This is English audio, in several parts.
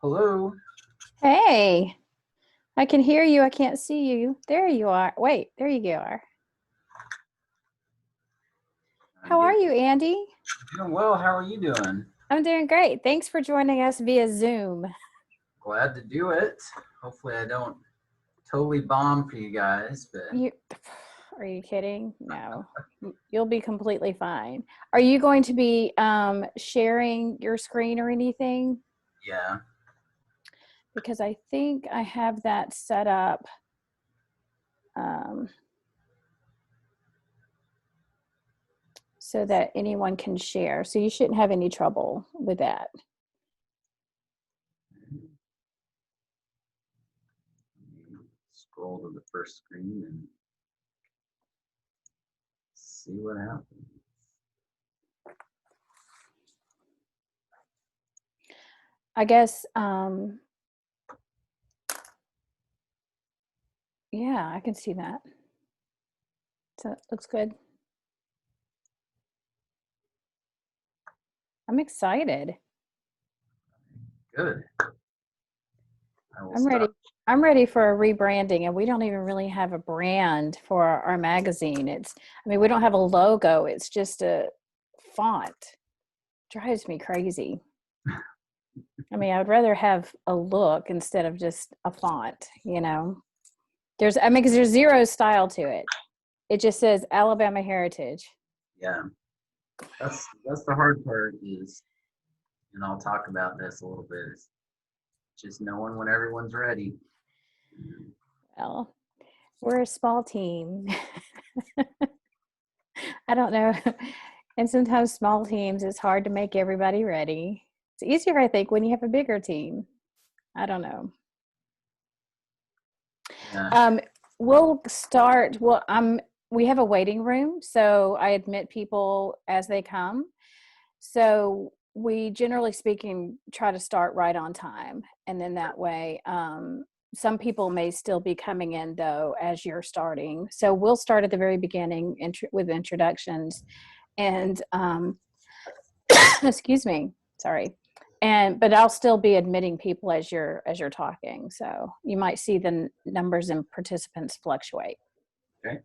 Hello. Hey, I can hear you. I can't see you. There you are. Wait, there you are. How are you, Andy? Doing well. How are you doing? I'm doing great. Thanks for joining us via Zoom. Glad to do it. Hopefully I don't totally bomb for you guys, but Are you kidding? No, you'll be completely fine. Are you going to be sharing your screen or anything? yeah. Because I think I have that set up. So that anyone can share. So you shouldn't have any trouble with that. Scroll to the first screen and see what happens. I guess, yeah, I can see that. So it looks good. I'm excited. Good. I'm ready. I'm ready for a rebranding, and we don't even really have a brand for our magazine. I mean, we don't have a logo. It's just a font. Drives me crazy. I mean, I would rather have a look instead of just a font, you know. Because there's zero style to it. It just says Alabama Heritage. Yeah. That's the hard part is, and I'll talk about this a little bit, is just knowing when everyone's ready. Well, we're a small team. I don't know. And sometimes small teams, it's hard to make everybody ready. It's easier, I think, when you have a bigger team. I don't know. Yeah. We'll start. We have a waiting room, so I admit people as they come. So we, generally speaking, try to start right on time, and then that way, some people may still be coming in though as you're starting. So we'll start at the very beginning with introductions, and excuse me, sorry. But I'll still be admitting people as you're talking. So you might see the numbers and participants fluctuate. Okay.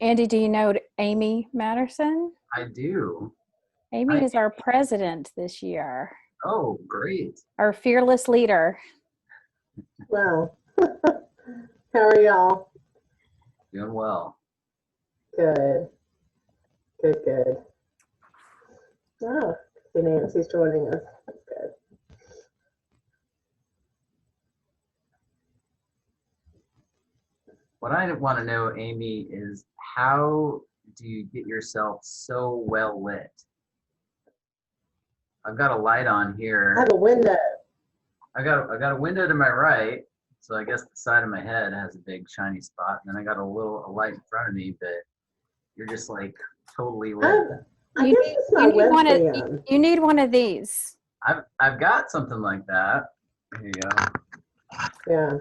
Andy, do you know Amy Matterson? I do. Amy is our president this year. Oh, great. Our fearless leader. Wow. How are y'all? Doing well. Good. Good. Oh, Nancy's joining us. That's good. What I want to know, Amy, is how do you get yourself so well lit? I've got a light on here. I have a window. I got a window to my right, so I guess the side of my head has a big shiny spot, and then I got a light in front of me, but you're just like totally lit. I guess it's my webcam. You need one of these. I've got something like that. Here you go. Yeah.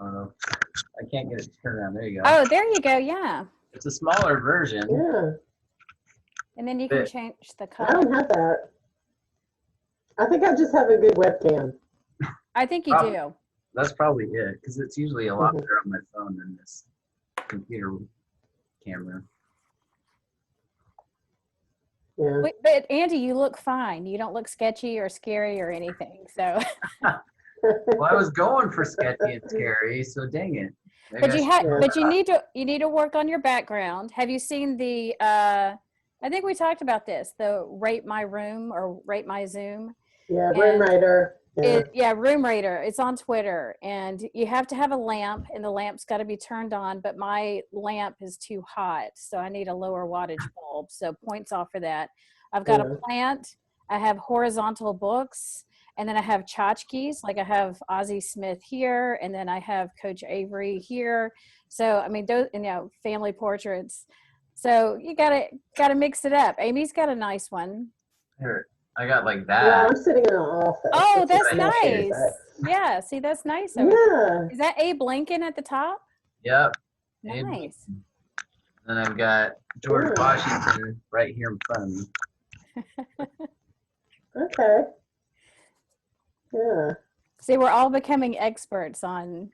I can't get it to turn around. There you go. Oh, there you go. Yeah. It's a smaller version. Yeah. And then you can change the color. I don't have that. I think I just have a good webcam. I think you do. That's probably it, because it's usually a lot better on my phone than this computer camera. Yeah. But Andy, you look fine. You don't look sketchy or scary or anything. So. Well, I was going for sketchy and scary, so dang it. But you need to work on your background. Have you seen the? I think we talked about this. The Rate My Room or Rate My Zoom. Yeah, Room Rater. Room Rater. It's on Twitter, and you have to have a lamp, and the lamp's got to be turned on. But my lamp is too hot, so I need a lower wattage bulb. So points off for that. I've got a plant. I have horizontal books, and then I have tchotchkes. Like I have Ozzie Smith here, and then I have Coach Avery here. So I mean, those, family portraits. So you gotta mix it up. Amy's got a nice one. Here, I got like that. Yeah, I'm sitting in an office. Oh, that's nice. Yeah, see, that's nice. Yeah. Is that Abe Lincoln at the top? Yep. Nice. And I've got George Washington right here in front of me. Okay. Yeah. See, we're all becoming experts on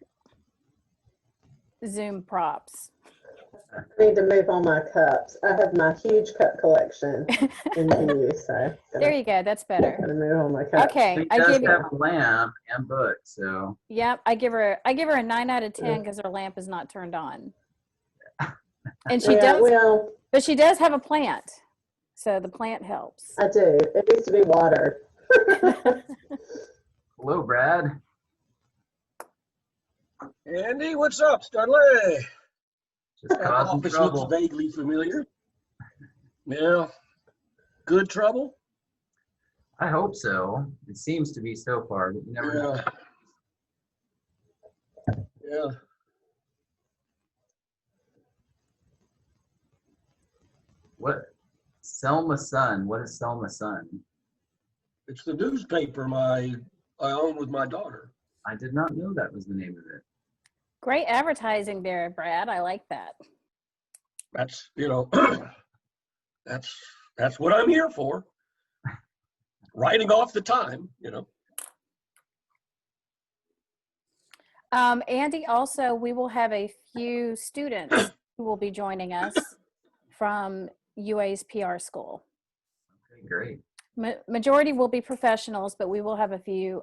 Zoom props. I need to move on my cups. I have my huge cup collection in view, so There you go. That's better. gotta move on my cups. Okay, She I does give have you. a lamp and book, so Yep, I give her a 9 out of 10 because her lamp is not turned on. And she Yeah, does, well, but she does have a plant, so the plant helps. I do. It needs to be watered. hello, Brad. Andy, what's up, Studley? Just That causing office trouble. looks vaguely familiar. Yeah. Good trouble? I hope so. It seems to be so far, but you never know. Yeah. What? Selma Sun. What is Selma Sun? It's the newspaper I own with my daughter. I did not know that was the name of it. Great advertising there, Brad. I like that. That's, that's what I'm here for. Writing off the time, Andy, also, we will have a few students who will be joining us from UA's PR school. Okay, great. Majority will be professionals, but we will have a few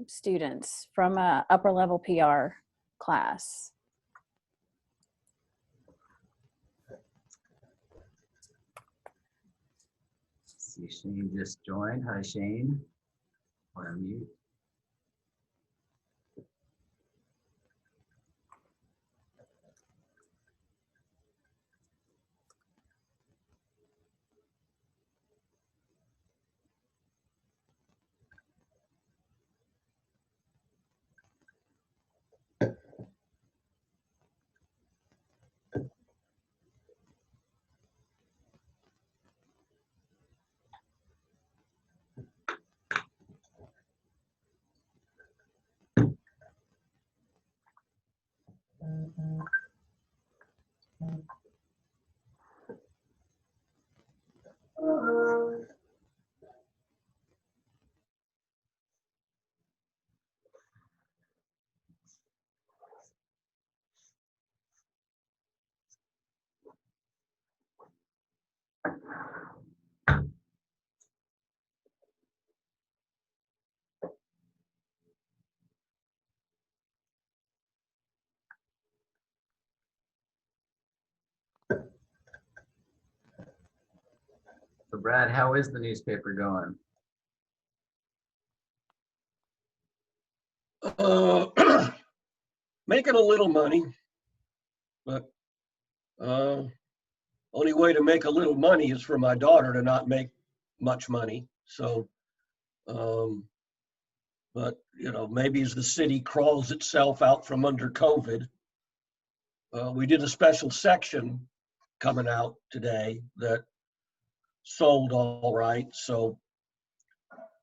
students from a upper level PR class. See, Shane just joined. Hi, Shane. I'll unmute. So, Brad, how is the newspaper going? making a little money, but only way to make a little money is for my daughter to not make much money. So, but maybe as the city crawls itself out from under COVID, we did a special section coming out today that sold all right. So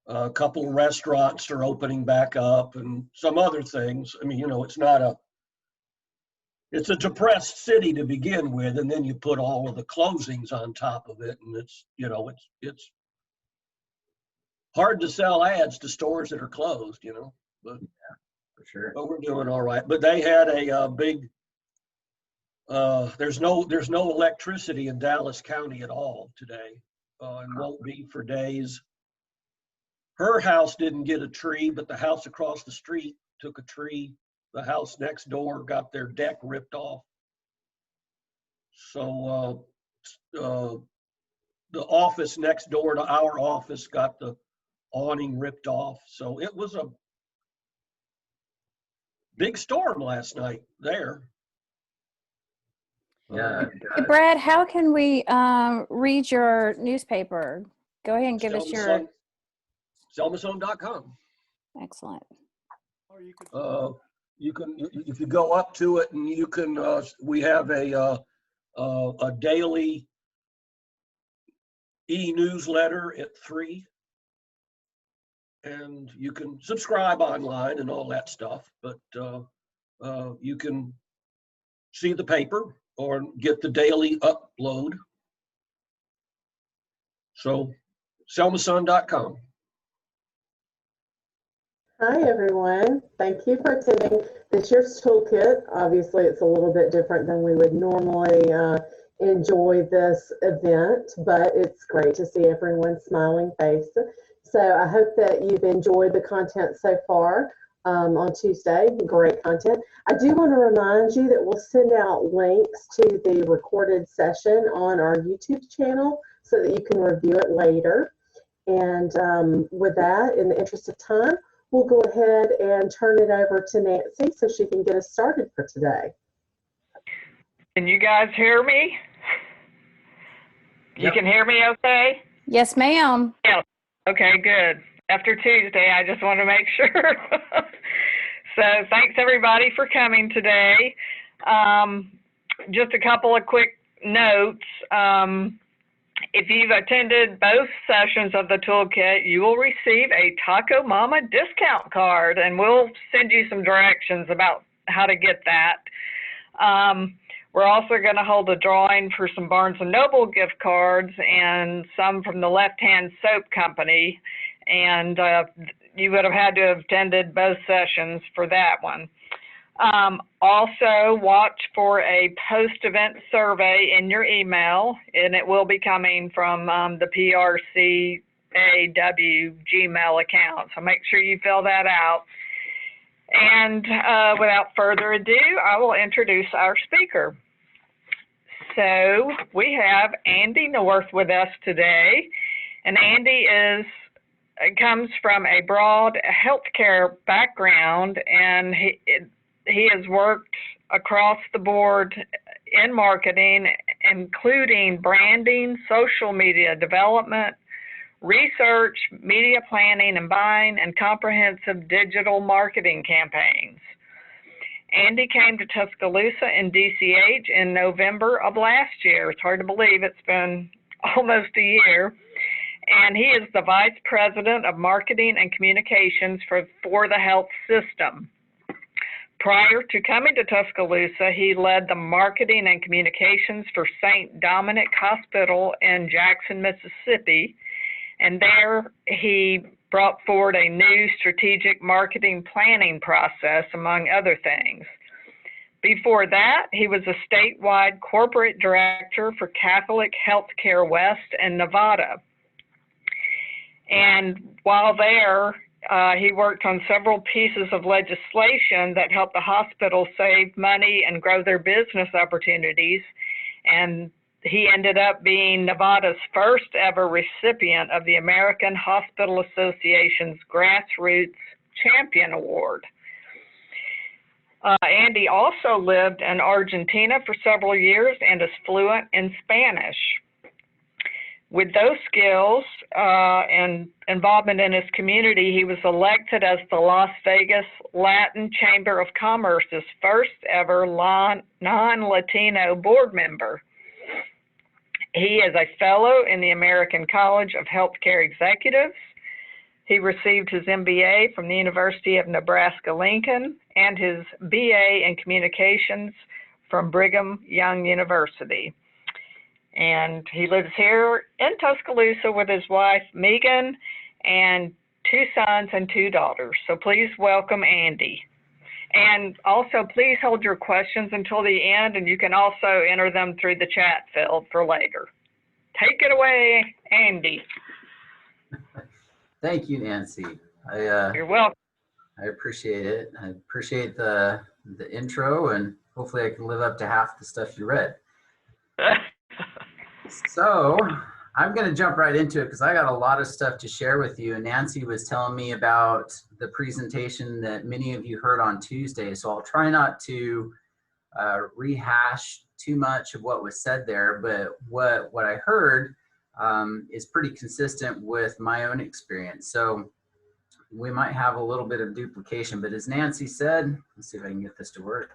a couple of restaurants are opening back up and some other things. I mean, it's a depressed city to begin with, and then you put all of the closings on top of it, and it's hard to sell ads to stores that are closed, but Yeah, for sure. we're doing all right. But they had a big, there's no electricity in Dallas County at all today, and won't be for days. Her house didn't get a tree, but the house across the street took a tree. The house next door got their deck ripped off. So the office next door to our office got the awning ripped off. So it was a big storm last night there. Yeah. Hey, Brad, how can we read your newspaper? Go ahead and give us your. SelmaZone.com. Excellent. You can, if you go up to it, and you can. We have a daily e-newsletter at 3, and you can subscribe online and all that stuff. But you can see the paper or get the daily upload. So, SelmaZone.com. Hi, everyone. Thank you for attending this year's Toolkit. Obviously, it's a little bit different than we would normally enjoy this event, but it's great to see everyone's smiling face. So I hope that you've enjoyed the content so far on Tuesday. Great content. I do want to remind you that we'll send out links to the recorded session on our YouTube channel so that you can review it later. And with that, in the interest of time, we'll go ahead and turn it over to Nancy so she can get us started for today. Can you guys hear me? You Yep. can hear me okay? Yes, ma'am. Yeah. Okay, good. After Tuesday, I just want to make sure. So thanks everybody for coming today. Just a couple of quick notes. If you've attended both sessions of the Toolkit, you will receive a Taco Mama discount card, and we'll send you some directions about how to get that. We're also going to hold a drawing for some Barnes & Noble gift cards and some from the Left Hand Soap Company, and you would have had to have attended both sessions for that one. Also, watch for a post-event survey in your email, and it will be coming from the PRCAWA Gmail account. So make sure you fill that out. And without further ado, I will introduce our speaker. So we have Andy North with us today, and Andy comes from a broad healthcare background, and he has worked across the board in marketing, including branding, social media development, research, media planning and buying, and comprehensive digital marketing campaigns. Andy came to Tuscaloosa in DCH in November of last year. It's hard to believe it's been almost a year. And he is the Vice President of Marketing and Communications for the health system. Prior to coming to Tuscaloosa, he led the marketing and communications for St. Dominic Hospital in Jackson, Mississippi. And there he brought forward a new strategic marketing planning process, among other things. Before that, he was a statewide corporate director for Catholic Healthcare West in Nevada. And while there, he worked on several pieces of legislation that helped the hospital save money and grow their business opportunities. And he ended up being Nevada's first ever recipient of the American Hospital Association's Grassroots Champion Award. Andy also lived in Argentina for several years and is fluent in Spanish. With those skills and involvement in his community, he was elected as the Las Vegas Latin Chamber of Commerce's first ever non-Latino board member. He is a fellow in the American College of Healthcare Executives. He received his MBA from the University of Nebraska-Lincoln and his BA in Communications from Brigham Young University. And he lives here in Tuscaloosa with his wife, Megan, and 2 sons and 2 daughters. So please welcome Andy. And also, please hold your questions until the end, and you can also enter them through the chat field for later. Take it away, Andy. Thank you, Nancy. You're welcome. I appreciate it. I appreciate the intro, and hopefully I can live up to half the stuff you read. So I'm going to jump right into it because I got a lot of stuff to share with you. And Nancy was telling me about the presentation that many of you heard on Tuesday. So I'll try not to rehash too much of what was said there, but what I heard is pretty consistent with my own experience. So we might have a little bit of duplication, but as Nancy said, let's see if I can get this to work.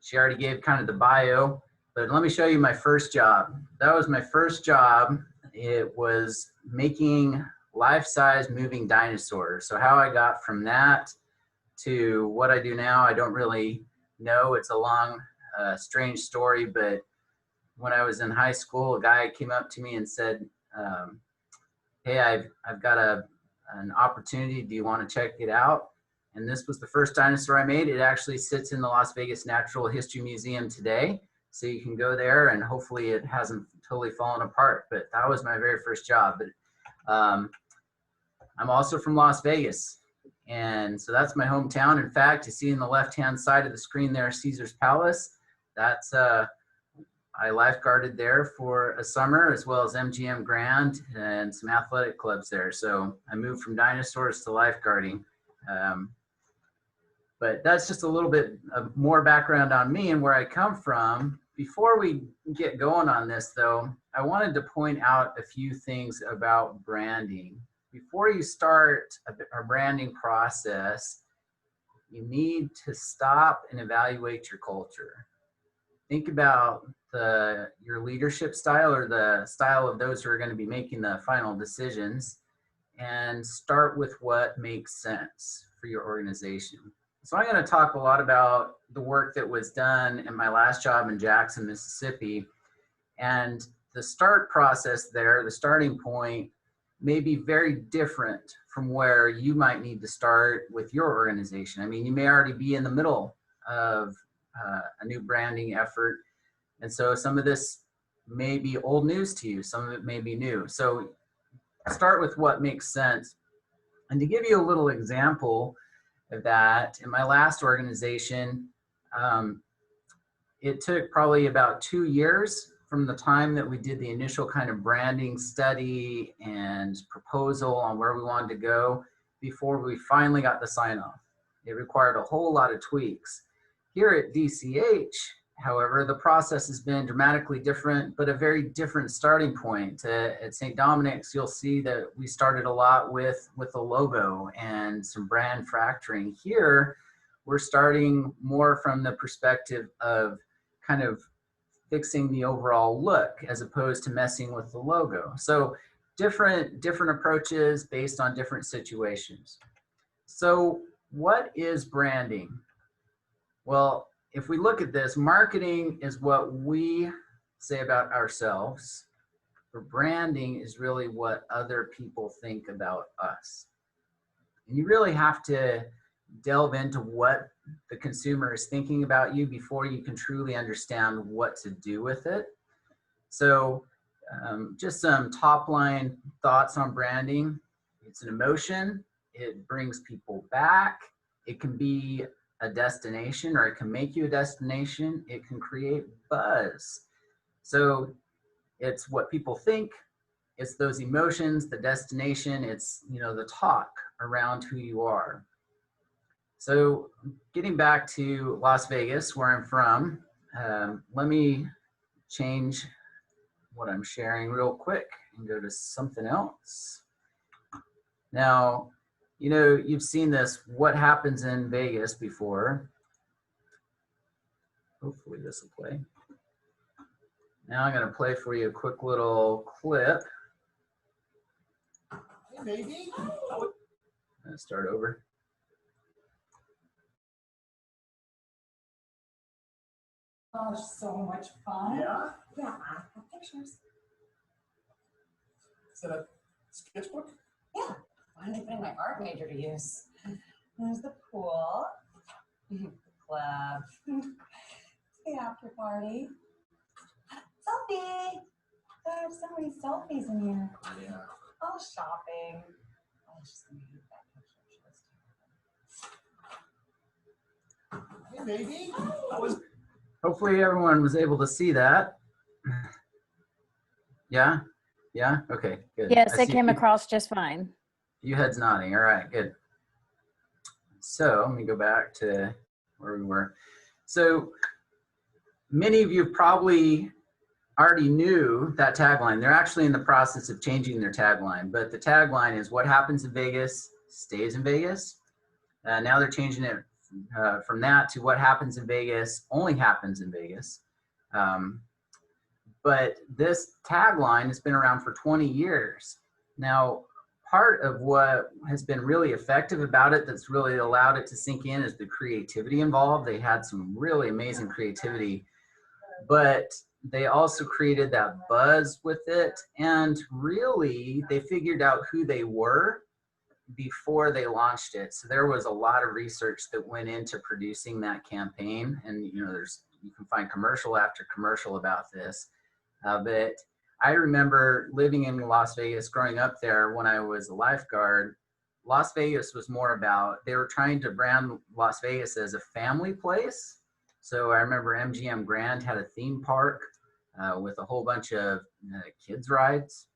She already gave kind of the bio, but let me show you my first job. That was my first job. It was making life-size moving dinosaurs. So how I got from that to what I do now, I don't really know. It's a long, strange story, but when I was in high school, a guy came up to me and said, hey, I've got a an opportunity, do you want to check it out? And this was the first dinosaur I made. It actually sits in the Las Vegas Natural History Museum today. So you can go there, and hopefully it hasn't totally fallen apart, but that was my very first job. But I'm also from Las Vegas, and so that's my hometown. In fact, you see in the left-hand side of the screen there, Caesar's Palace. That's I lifeguarded there for a summer, as well as MGM Grand and some athletic clubs there. So I moved from dinosaurs to lifeguarding. But that's just a little bit of more background on me and where I come from. Before we get going on this, though, I wanted to point out a few things about branding. Before you start a branding process, you need to stop and evaluate your culture. Think about your leadership style, or the style of those who are going to be making the final decisions, and start with what makes sense for your organization. So I'm going to talk a lot about the work that was done in my last job in Jackson, Mississippi. And the start process there, the starting point, may be very different from where you might need to start with your organization. I mean, you may already be in the middle of a new branding effort. And so some of this may be old news to you. Some of it may be new. So start with what makes sense. And to give you a little example of that, in my last organization, it took probably about 2 years from the time that we did the initial kind of branding study and proposal on where we wanted to go before we finally got the sign off. It required a whole lot of tweaks. Here at DCH, however, the process has been dramatically different, but a very different starting point. At St. Dominic's, you'll see that we started a lot with the logo and some brand factoring. Here, we're starting more from the perspective of kind of fixing the overall look as opposed to messing with the logo. So different approaches based on different situations. So what is branding? Well, if we look at this, marketing is what we say about ourselves, but branding is really what other people think about us. And you really have to delve into what the consumer is thinking about you before you can truly understand what to do with it. So just some top line thoughts on branding. It's an emotion. It brings people back. It can be a destination, or it can make you a destination. It can create buzz. So it's what people think, it's those emotions, the destination, it's, you know, the talk around who you are. So getting back to Las Vegas, where I'm from, let me change what I'm sharing real quick and go to something else. Now, you know, you've seen this, what happens in Vegas before. Hopefully this will play. Now I'm going to play for you a quick little clip. Hey, baby. I'm going to start over. Oh, so much fun. Yeah? Yeah, I have pictures. Is that a sketchbook? Yeah. Finally putting my art major to use. There's the pool, the club, the after party. Selfie! There's so many selfies in here. Yeah. Oh, shopping. Oh, she's gonna hate that picture. Hey, baby. How was Hopefully everyone was able to see that. Yeah? Yeah? Okay, good. Yes, I it see came across just fine. you heads nodding. All right, good. So let me go back to where we were. So many of you probably already knew that tagline. They're actually in the process of changing their tagline, but the tagline is what happens in Vegas stays in Vegas. Now they're changing it from that to what happens in Vegas only happens in Vegas. But this tagline has been around for 20 years. Now, part of what has been really effective about it that's really allowed it to sink in is the creativity involved. They had some really amazing creativity, but they also created that buzz with it. And really, they figured out who they were before they launched it. So there was a lot of research that went into producing that campaign. And, you know, you can find commercial after commercial about this. But I remember living in Las Vegas, growing up there when I was a lifeguard. Las Vegas was more about, they were trying to brand Las Vegas as a family place. So I remember MGM Grand had a theme park with a whole bunch of kids rides.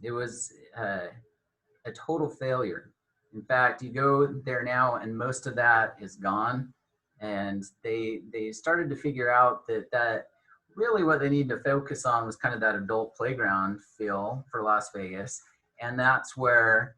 It was a total failure. In fact, you go there now and most of that is gone. And they started to figure out that really what they need to focus on was kind of that adult playground feel for Las Vegas. And that's where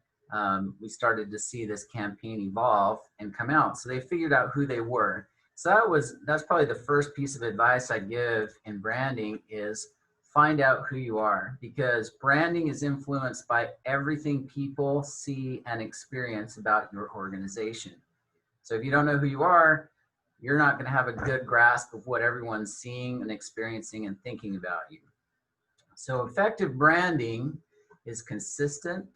we started to see this campaign evolve and come out. So they figured out who they were. So that's probably the first piece of advice I give in branding is find out who you are, because branding is influenced by everything people see and experience about your organization. So if you don't know who you are, you're not going to have a good grasp of what everyone's seeing and experiencing and thinking about you. So effective branding is consistent,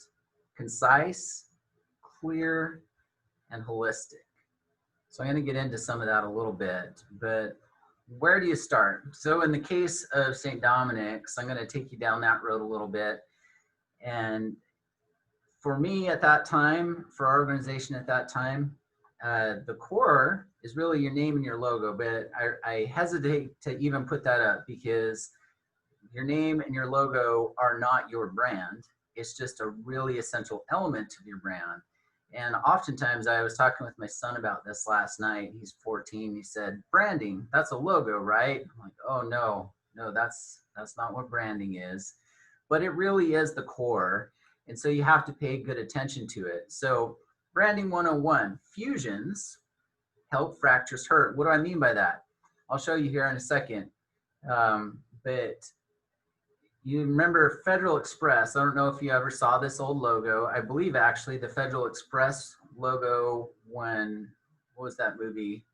concise, clear, and holistic. So I'm going to get into some of that a little bit, but where do you start? So in the case of St. Dominic's, I'm going to take you down that road a little bit. And for me at that time, for our organization at that time, the core is really your name and your logo, but I hesitate to even put that up because your name and your logo are not your brand. It's just a really essential element of your brand. And oftentimes I was talking with my son about this last night. He's 14. He said, branding, that's a logo, right? I'm like, oh no, that's not what branding is. But it really is the core. And so you have to pay good attention to it. So branding 101, fusions help fractures hurt. What do I mean by that? I'll show you here in a second. But you remember Federal Express. I don't know if you ever saw this old logo. I believe actually the Federal Express logo when, what was that movie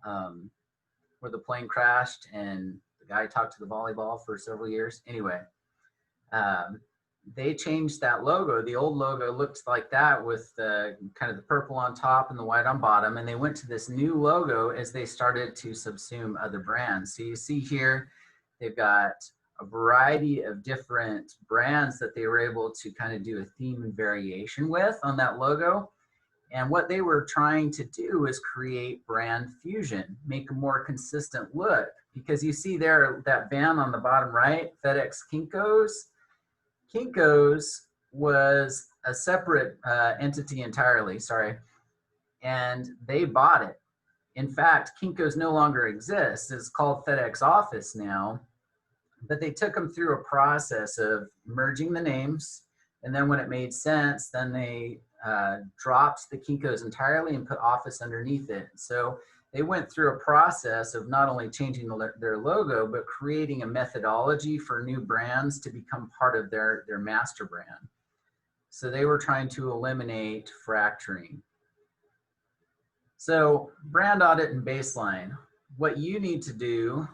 where the plane crashed and the guy talked to the volleyball for several years? Anyway, they changed that logo. The old logo looked like that with the kind of the purple on top and the white on bottom. And they went to this new logo as they started to subsume other brands. So you see here, they've got a variety of different brands that they were able to kind of do a theme and variation with on that logo. And what they were trying to do is create brand fusion, make a more consistent look. Because you see there, that van on the bottom right, FedEx Kinko's. Kinko's was a separate entity entirely, sorry, and they bought it. In fact, Kinko's no longer exists. It's called FedEx Office now. But they took them through a process of merging the names. And then when it made sense, then they dropped the Kinko's entirely and put Office underneath it. So they went through a process of not only changing their logo, but creating a methodology for new brands to become part of their master brand. So they were trying to eliminate fracturing. So brand audit and baseline. What you need to do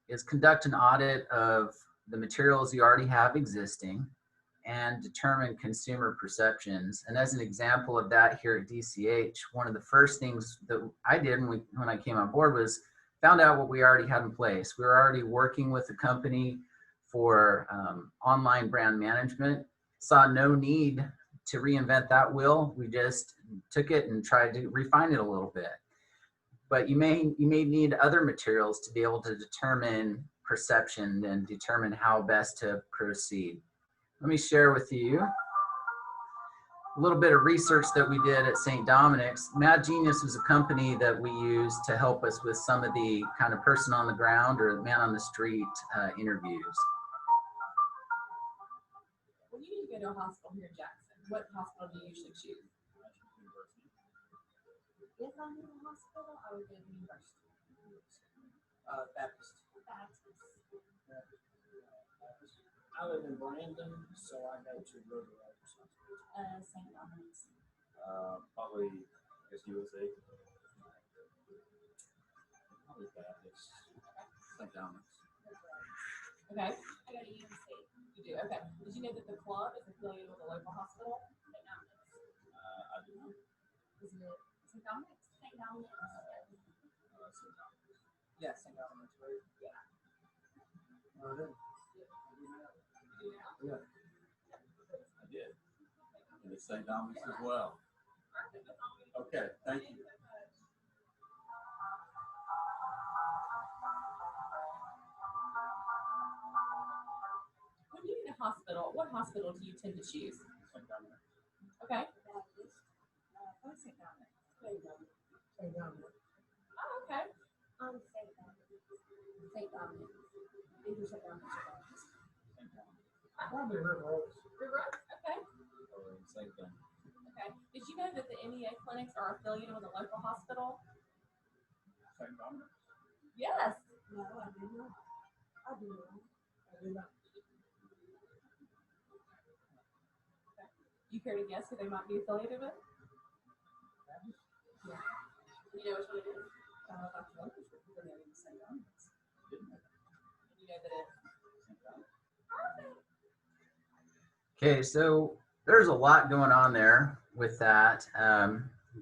is conduct an audit of the materials you already have existing and determine consumer perceptions. And as an example of that here at DCH, one of the first things that I did when I came on board was found out what we already had in place. We were already working with a company for online brand management, saw no need to reinvent that wheel. We just took it and tried to refine it a little bit. But you may need other materials to be able to determine perception and determine how best to proceed. Let me share with you a little bit of research that we did at St. Dominic's. Mad Genius was a company that we used to help us with some of the kind of person on the ground or man on the street interviews. When you need to go to a hospital here in Jackson, what hospital do you usually choose? If I need a hospital, I would go to university. Baptist. I live in Brandon, so I go to River Oaks. St. Dominic's. Probably, I guess USA. Probably Baptist. St. Dominic's. Okay. I go to UNC. You do? Okay. Did you know that the club is affiliated with a local hospital? Is it St. Dominic's? St. Dominic's. Yes, St. Dominic's, right? Yeah. Yeah. I did. And it's St. Dominic's as well. Okay, thank you. When you're in a hospital, what hospital do you tend to choose? St. Dominic's. Okay. St. Dominic. St. Dominic. Oh, okay. St. Dominic. St. Dominic. Either St. Dominic or St. Dominic's. Probably River Oaks. River Oaks? Okay. Or same thing. Okay. Did you know that the MEA clinics are affiliated with a local hospital? St. Dominic's. Yes. No, I did not. I did not. I did not. You care to guess who they might be affiliated with? Yeah. You know which one it is? Dr. Lucas was affiliated with St. Dominic's. Didn't it? You know that it. St. Dominic's. Okay, so there's a lot going on there with that,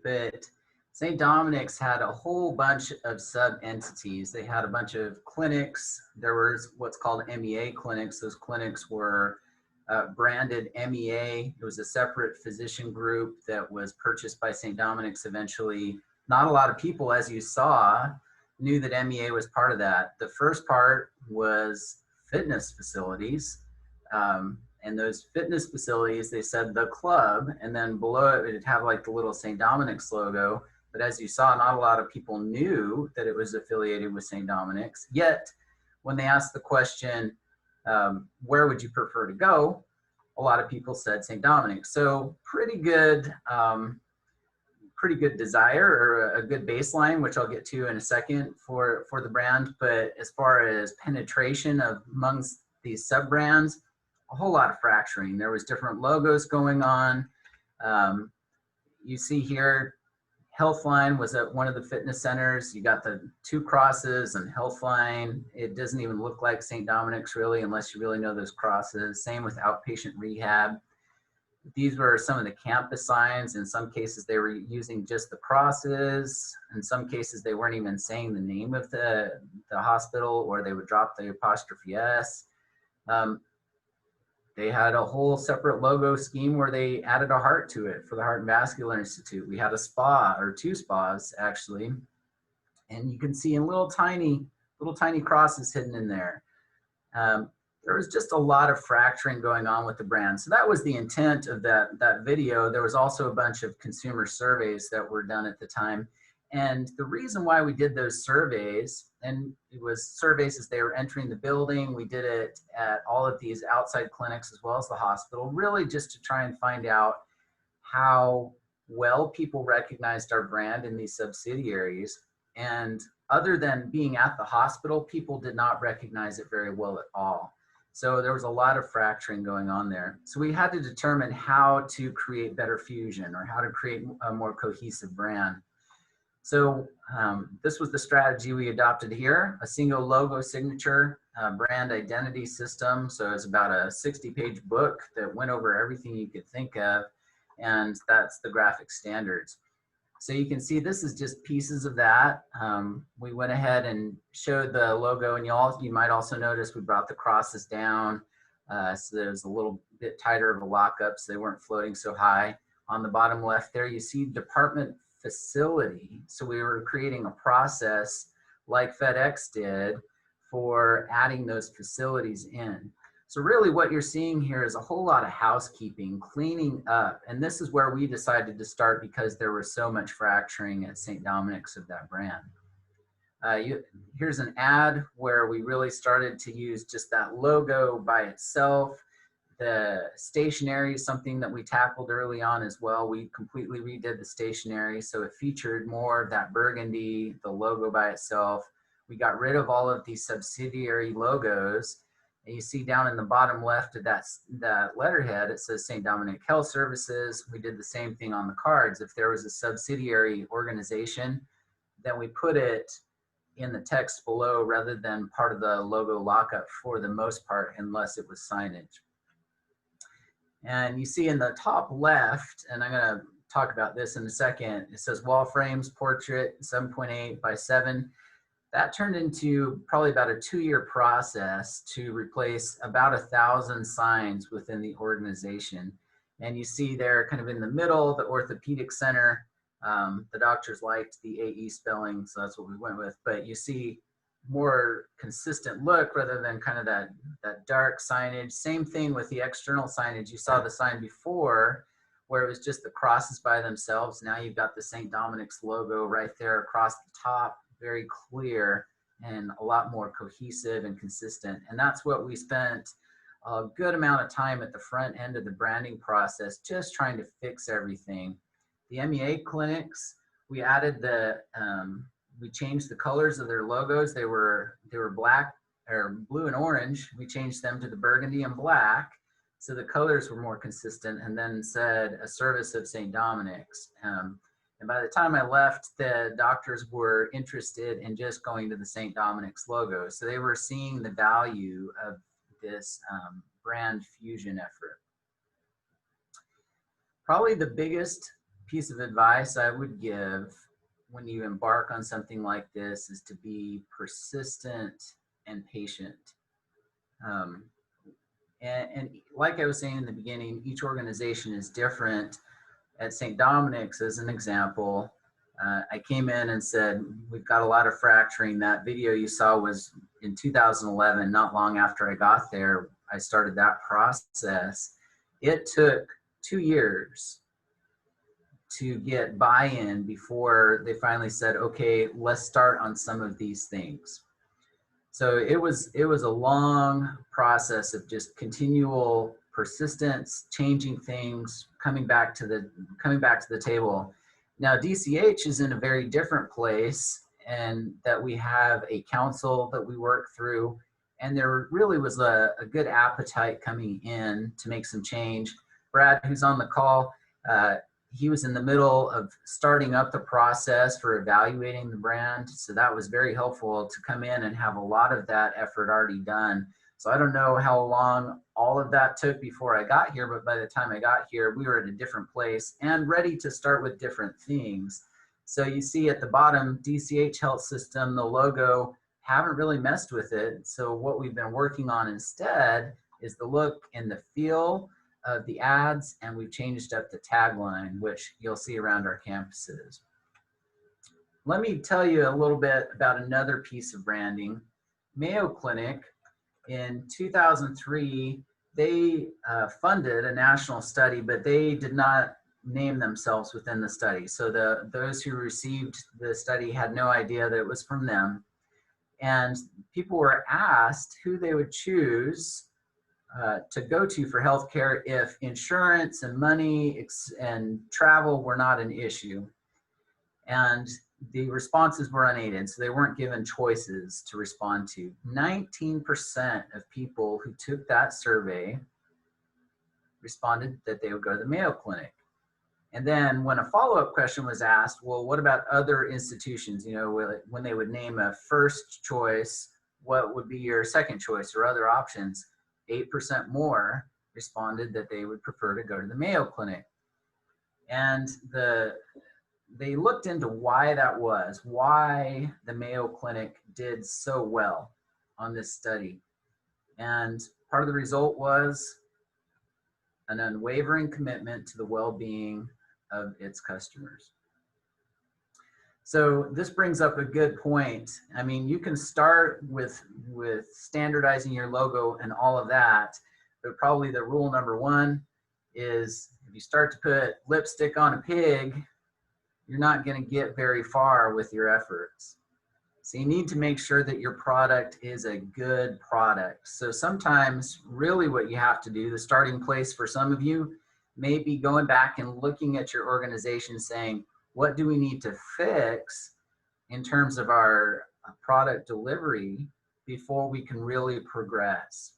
but St. Dominic's had a whole bunch of sub-entities. They had a bunch of clinics. There was what's called MEA clinics. Those clinics were branded MEA. It was a separate physician group that was purchased by St. Dominic's eventually. Not a lot of people, as you saw, knew that MEA was part of that. The first part was fitness facilities. And those fitness facilities, they said the club, and then below it, it'd have like the little St. Dominic's logo. But as you saw, not a lot of people knew that it was affiliated with St. Dominic's. Yet, when they asked the question, where would you prefer to go? A lot of people said St. Dominic's. So pretty good desire, or a good baseline, which I'll get to in a second for the brand. But as far as penetration amongst these sub brands, a whole lot of fracturing. There was different logos going on. You see here, Healthline was at one of the fitness centers. You got the two crosses and Healthline. It doesn't even look like St. Dominic's really, unless you really know those crosses. Same with outpatient rehab. These were some of the campus signs. In some cases, they were using just the crosses. In some cases, they weren't even saying the name of the hospital, or they would drop the apostrophe S. They had a whole separate logo scheme where they added a heart to it for the Heart and Vascular Institute. We had a spa, or two spas actually. And you can see in little tiny crosses hidden in there. There was just a lot of fracturing going on with the brand. So that was the intent of that video. There was also a bunch of consumer surveys that were done at the time. And the reason why we did those surveys, and it was surveys as they were entering the building, we did it at all of these outside clinics as well as the hospital, really just to try and find out how well people recognized our brand in these subsidiaries. And other than being at the hospital, people did not recognize it very well at all. So there was a lot of fracturing going on there. So we had to determine how to create better fusion, or how to create a more cohesive brand. So this was the strategy we adopted here: a single logo signature, brand identity system. So it's about a 60-page book that went over everything you could think of, and that's the graphic standards. So you can see this is just pieces of that. We went ahead and showed the logo, and you might also notice we brought the crosses down, so there's a little bit tighter of a lockup, so they weren't floating so high. On the bottom left there, you see department facility. So we were creating a process like FedEx did for adding those facilities in. So really what you're seeing here is a whole lot of housekeeping, cleaning up. And this is where we decided to start, because there was so much fracturing at St. Dominic's of that brand. Here's an ad where we really started to use just that logo by itself. The stationery is something that we tackled early on as well. We completely redid the stationery, so it featured more of that burgundy, the logo by itself. We got rid of all of these subsidiary logos. And you see down in the bottom left of that letterhead, it says St. Dominic Health Services. We did the same thing on the cards. If there was a subsidiary organization, then we put it in the text below rather than part of the logo lockup for the most part, unless it was signage. And you see in the top left, and I'm going to talk about this in a second. It says wall frames, portrait, 7.8 by 7. That turned into probably about a 2-year process to replace about 1,000 signs within the organization. And you see there kind of in the middle, the orthopedic center. The doctors liked the AE spelling, so that's what we went with. But you see more consistent look rather than kind of that dark signage. Same thing with the external signage. You saw the sign before where it was just the crosses by themselves. Now you've got the St. Dominic's logo right there across the top, very clear and a lot more cohesive and consistent. And that's what we spent a good amount of time at the front end of the branding process, just trying to fix everything. The MEA clinics, we added we changed the colors of their logos. They were black or blue and orange. We changed them to the burgundy and black, so the colors were more consistent, and then said a service of St. Dominic's. And by the time I left, the doctors were interested in just going to the St. Dominic's logo. So they were seeing the value of this brand fusion effort. Probably the biggest piece of advice I would give when you embark on something like this is to be persistent and patient. And like I was saying in the beginning, each organization is different. At St. Dominic's, as an example, I came in and said, we've got a lot of fracturing. That video you saw was in 2011, not long after I got there. I started that process. It took 2 years to get buy-in before they finally said, okay, let's start on some of these things. So it was a long process of just continual persistence, changing things, coming back to the table. Now DCH is in a very different place, and that we have a council that we work through, and there really was a good appetite coming in to make some change. Brad, who's on the call, he was in the middle of starting up the process for evaluating the brand, so that was very helpful to come in and have a lot of that effort already done. So I don't know how long all of that took before I got here, but by the time I got here, we were at a different place and ready to start with different things. So you see at the bottom, DCH Health System, the logo, haven't really messed with it. So what we've been working on instead is the look and the feel of the ads, and we've changed up the tagline, which you'll see around our campuses. Let me tell you a little bit about another piece of branding. Mayo Clinic, in 2003, they funded a national study, but they did not name themselves within the study. So those who received the study had no idea that it was from them. And people were asked who they would choose to go to for healthcare if insurance and money and travel were not an issue. And the responses were unaided, so they weren't given choices to respond to. 19% of people who took that survey responded that they would go to the Mayo Clinic. And then when a follow-up question was asked, well, what about other institutions? You know, when they would name a first choice, what would be your second choice or other options? 8% more responded that they would prefer to go to the Mayo Clinic. And they looked into why that was, why the Mayo Clinic did so well on this study. And part of the result was an unwavering commitment to the well-being of its customers. So this brings up a good point. I mean, you can start with standardizing your logo and all of that, but probably the rule number one is if you start to put lipstick on a pig, you're not going to get very far with your efforts. So you need to make sure that your product is a good product. So sometimes really what you have to do, the starting place for some of you, may be going back and looking at your organization saying, what do we need to fix in terms of our product delivery before we can really progress?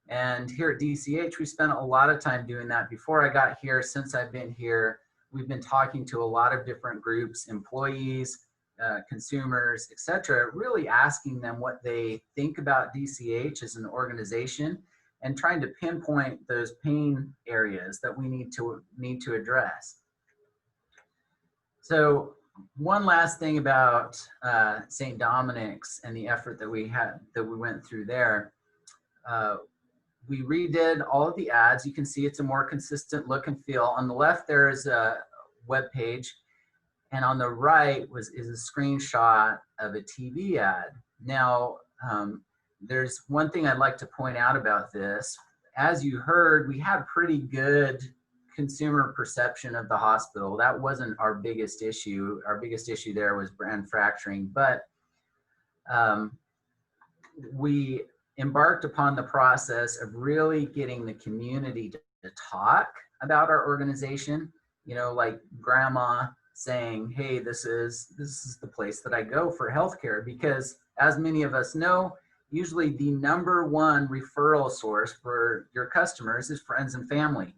And here at DCH, we spent a lot of time doing that. Before I got here, since I've been here, we've been talking to a lot of different groups, employees, consumers, etc., really asking them what they think about DCH as an organization and trying to pinpoint those pain areas that we need to address. So one last thing about St. Dominic's and the effort that we went through there. We redid all of the ads. You can see it's a more consistent look and feel. On the left, there is a web page, and on the right is a screenshot of a TV ad. Now, there's one thing I'd like to point out about this. As you heard, we had pretty good consumer perception of the hospital. That wasn't our biggest issue. Our biggest issue there was brand fracturing, but we embarked upon the process of really getting the community to talk about our organization. You know, like grandma saying, hey, this is the place that I go for healthcare, because as many of us know, usually the #1 referral source for your customers is friends and family.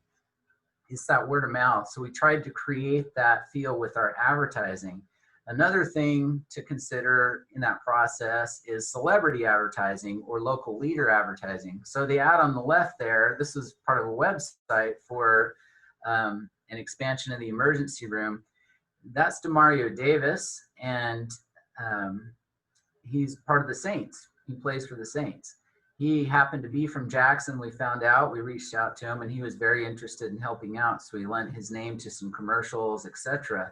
It's that word of mouth. So we tried to create that feel with our advertising. Another thing to consider in that process is celebrity advertising or local leader advertising. So the ad on the left there, this is part of a website for an expansion of the emergency room. That's Demario Davis, and he's part of the Saints. He plays for the Saints. He happened to be from Jackson. We found out, we reached out to him, and he was very interested in helping out. So we lent his name to some commercials, etc.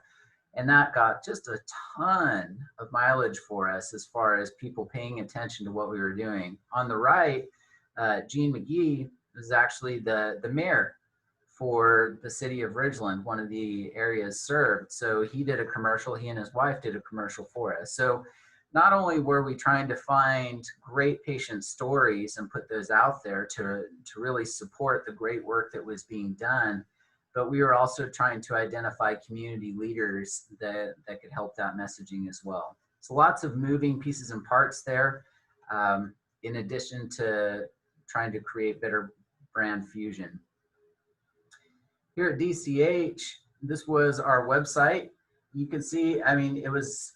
And that got just a ton of mileage for us as far as people paying attention to what we were doing. On the right, Gene McGee was actually the mayor for the city of Ridgeland, one of the areas served. So he did a commercial, he and his wife did a commercial for us. So not only were we trying to find great patient stories and put those out there to really support the great work that was being done, but we were also trying to identify community leaders that could help that messaging as well. So lots of moving pieces and parts there, in addition to trying to create better brand fusion. Here at DCH, this was our website. You can see, I mean, it was,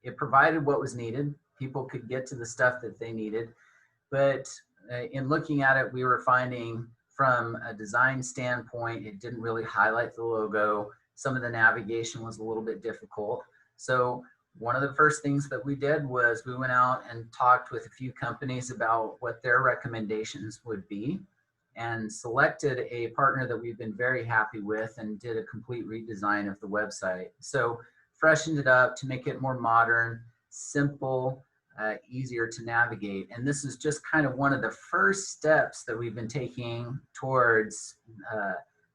it provided what was needed. People could get to the stuff that they needed. But in looking at it, we were finding from a design standpoint, it didn't really highlight the logo. Some of the navigation was a little bit difficult. So one of the first things that we did was we went out and talked with a few companies about what their recommendations would be, and selected a partner that we've been very happy with and did a complete redesign of the website. So freshened it up to make it more modern, simple, easier to navigate. And this is just kind of one of the first steps that we've been taking towards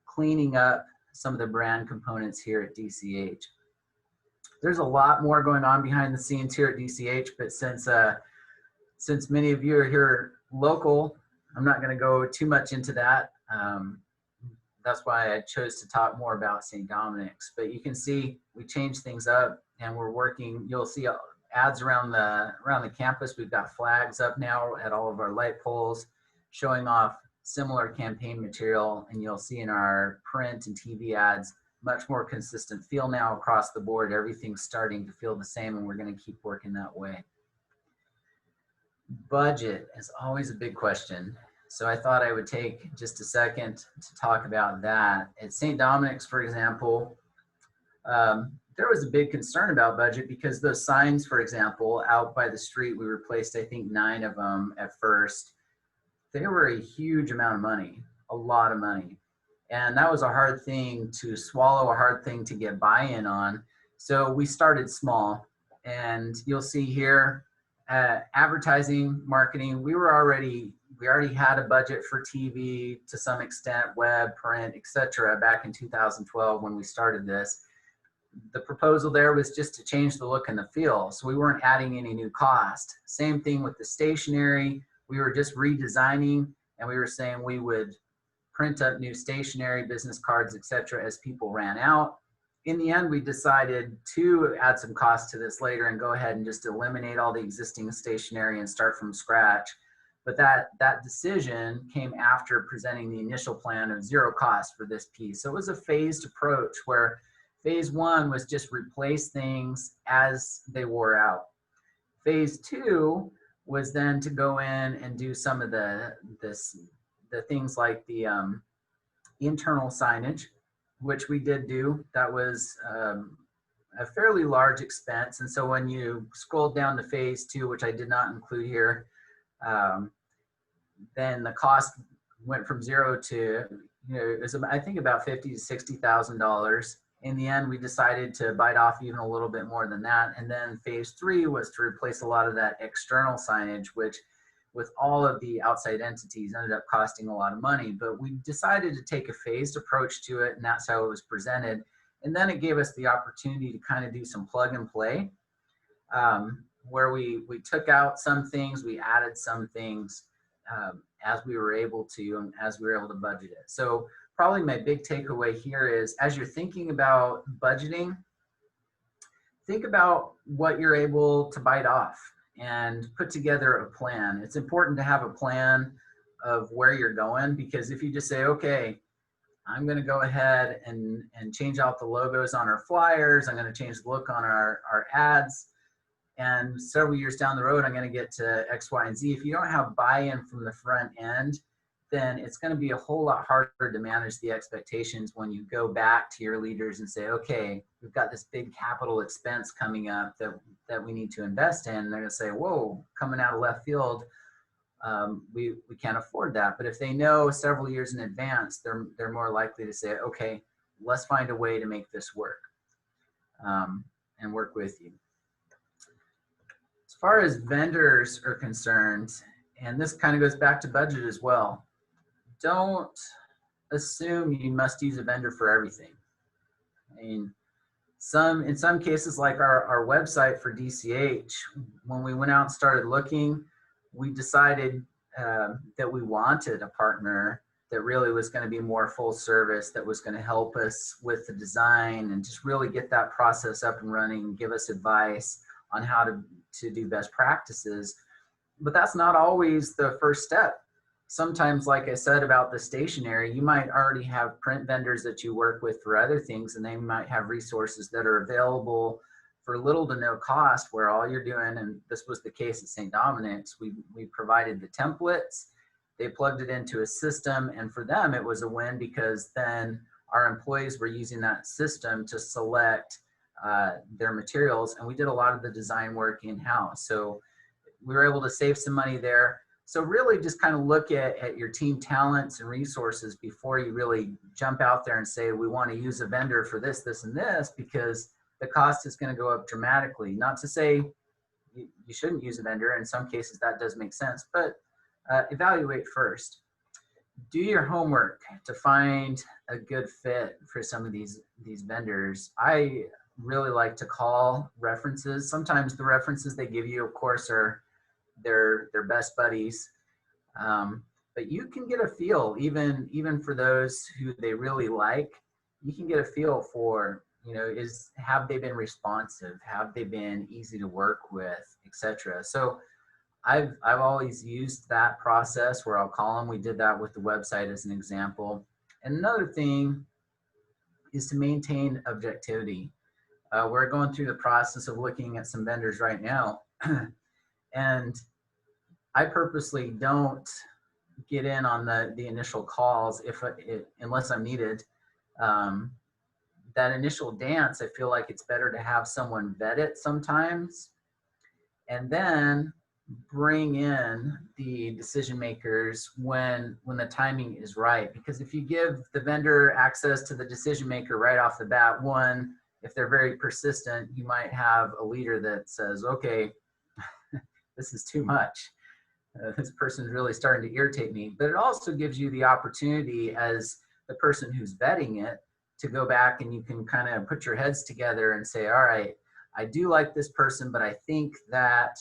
cleaning up some of the brand components here at DCH. There's a lot more going on behind the scenes here at DCH, but since many of you are here local, I'm not going to go too much into that. That's why I chose to talk more about St. Dominic's. But you can see we changed things up, and we're working. You'll see ads around the campus. We've got flags up now at all of our light poles showing off similar campaign material, and you'll see in our print and TV ads much more consistent feel now across the board. Everything's starting to feel the same, and we're going to keep working that way. Budget is always a big question. So I thought I would take just a second to talk about that. At St. Dominic's, for example, there was a big concern about budget because those signs, for example, out by the street, we replaced, I think, 9 of them at first. They were a huge amount of money, a lot of money. And that was a hard thing to swallow, a hard thing to get buy-in on. So we started small, and you'll see here, advertising, marketing, we already had a budget for TV to some extent, web, print, etc. back in 2012 when we started this. The proposal there was just to change the look and the feel, so we weren't adding any new cost. Same thing with the stationery. We were just redesigning, and we were saying we would print up new stationery, business cards, etc. as people ran out. In the end, we decided to add some cost to this later and go ahead and just eliminate all the existing stationery and start from scratch. But that decision came after presenting the initial plan of 0 cost for this piece. So it was a phased approach where phase 1 was just replace things as they wore out. Phase 2 was then to go in and do some of the things like the internal signage. which we did do. That was a fairly large expense. And so when you scroll down to phase 2, which I did not include here, then the cost went from 0 to, it was, I think, about $50,000 to $60,000. In the end, we decided to bite off even a little bit more than that. And then phase 3 was to replace a lot of that external signage, which with all of the outside entities ended up costing a lot of money. But we decided to take a phased approach to it, and that's how it was presented. And then it gave us the opportunity to kind of do some plug and play, where we took out some things, we added some things as we were able to, and as we were able to budget it. So probably my big takeaway here is, as you're thinking about budgeting, think about what you're able to bite off and put together a plan. It's important to have a plan of where you're going, because if you just say, okay, I'm going to go ahead and change out the logos on our flyers, I'm going to change the look on our ads, and several years down the road, I'm going to get to X, Y, and Z. If you don't have buy-in from the front end, then it's going to be a whole lot harder to manage the expectations when you go back to your leaders and say, okay, we've got this big capital expense coming up that we need to invest in. And they're going to say, whoa, coming out of left field, we can't afford that. But if they know several years in advance, they're more likely to say, okay, let's find a way to make this work, and work with you. As far as vendors are concerned, and this kind of goes back to budget as well, don't assume you must use a vendor for everything. I mean, in some cases, like our website for DCH, when we went out and started looking, we decided that we wanted a partner that really was going to be more full service, that was going to help us with the design and just really get that process up and running, give us advice on how to do best practices. But that's not always the first step. Sometimes, like I said about the stationery, you might already have print vendors that you work with for other things, and they might have resources that are available for little to no cost, where all you're doing, and this was the case at St. Dominic's, we provided the templates, they plugged it into a system, and for them it was a win, because then our employees were using that system to select their materials, and we did a lot of the design work in-house. So we were able to save some money there. So really just kind of look at your team talents and resources before you really jump out there and say, we want to use a vendor for this, this, and this, because the cost is going to go up dramatically. Not to say you shouldn't use a vendor. In some cases that does make sense, but evaluate first. Do your homework to find a good fit for some of these vendors. I really like to call references. Sometimes the references they give you, of course, are their best buddies, but you can get a feel, even for those who they really like, you can get a feel for, have they been responsive, have they been easy to work with, etc. So I've always used that process where I'll call them. We did that with the website as an example. And another thing is to maintain objectivity. We're going through the process of looking at some vendors right now. And I purposely don't get in on the initial calls unless I'm needed. That initial dance, I feel like it's better to have someone vet it sometimes, and then bring in the decision makers when the timing is right. Because if you give the vendor access to the decision maker right off the bat, if they're very persistent, you might have a leader that says, okay, this is too much. This person's really starting to irritate me. But it also gives you the opportunity as the person who's vetting it to go back, and you can kind of put your heads together and say, all right, I do like this person, but I think that